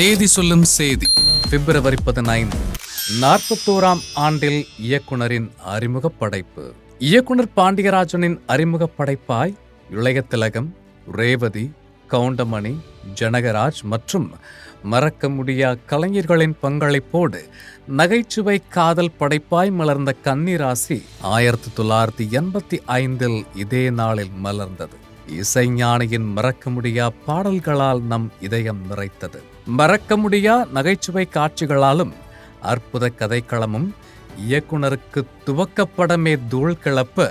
தேதி சொல்லும் செய்தி பிப்ரவரி 15. 41ஆம் ஆண்டில் இயக்குனரின் அறிமுக படைப்பு. இயக்குனர் பாண்டியராஜனின் அறிமுக படைப்பாய் இளைய திலகம், ரேவதி, கவுண்டமணி, ஜனகராஜ் மற்றும் மறக்க முடியா கலைஞர்களின் பங்களிப்போடு நகைச்சுவை காதல் படைப்பாய் மலர்ந்த கன்னிராசி 1985 இதே நாளில் மலர்ந்தது. இசைஞானியின் மறக்க முடியா பாடல்களால் நம் இதயம் நிறைத்தது. மறக்க முடியா நகைச்சுவை காட்சிகளாலும் அற்புத கதைக்களமும் இயக்குனருக்கு துவக்கப்படமே தூள் கிளப்ப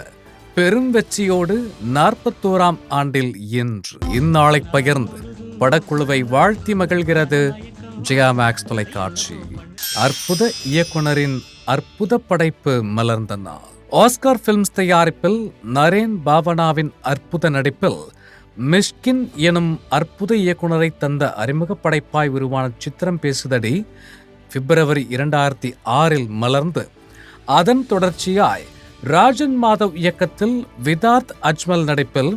பெரும் வெற்றியோடு 41ஆம் ஆண்டில் இன்று இந்நாளை பகிர்ந்து படக்குழுவை வாழ்த்தி மகிழ்கிறது ஜெயா மேக்ஸ் தொலைக்காட்சி. அற்புத இயக்குனரின் அற்புத படைப்பு மலர்ந்த நாள். ஆஸ்கார் பிலிம்ஸ் தயாரிப்பில் நரேன் பாவனாவின் அற்புத நடிப்பில் மிஷ்கின் எனும் அற்புத இயக்குனரை தந்த அறிமுக படைப்பாய் உருவான சித்திரம் பேசுதடி பிப்ரவரி 2006 மலர்ந்து அதன் தொடர்ச்சியாய் ராஜன் மாதவ் இயக்கத்தில் விதார்த் அஜ்மல் நடிப்பில்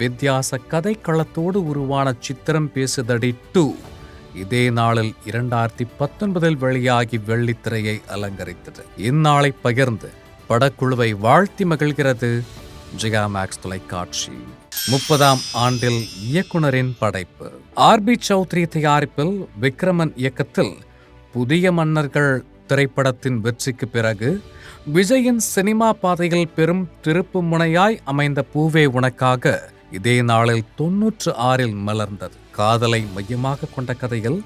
வித்தியாச கதைக்களத்தோடு உருவான சித்திரம் பேசுதடி 2 இதே நாளில் 2019 வெளியாகி வெள்ளித்திரையை அலங்கரித்தது. இந்நாளை பகிர்ந்து படக்குழுவை வாழ்த்தி மகிழ்கிறது ஜெயா மேக்ஸ் தொலைக்காட்சி. 30ஆம் ஆண்டில் இயக்குனரின் படைப்பு. RB சௌத்ரி தயாரிப்பில் விக்ரமன் இயக்கத்தில் புதிய மன்னர்கள் திரைப்படத்தின் வெற்றிக்கு பிறகு விஜயின் சினிமா பாதையில் பெரும் திருப்பு முனையாய் அமைந்த பூவே உனக்காக இதே நாளில் 96 மலர்ந்தது. காதலை மையமாக கொண்ட கதையில்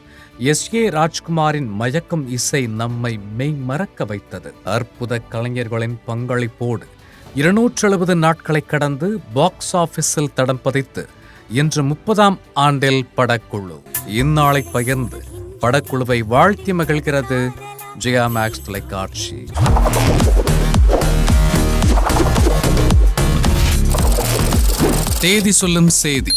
S.A. ராஜ்குமாரின் மயக்கும் இசை நம்மை மெய் மறக்க வைத்தது. அற்புத கலைஞர்களின் பங்களிப்போடு 270 நாட்களை கடந்து பாக்ஸ் ஆபீஸில் தடம் பதித்து இன்று 30ஆம் ஆண்டில் படக்குழு இந்நாளை பகிர்ந்து படக்குழுவை வாழ்த்தி மகிழ்கிறது ஜெயா மேக்ஸ் தொலைக்காட்சி. தேதி சொல்லும் செய்தி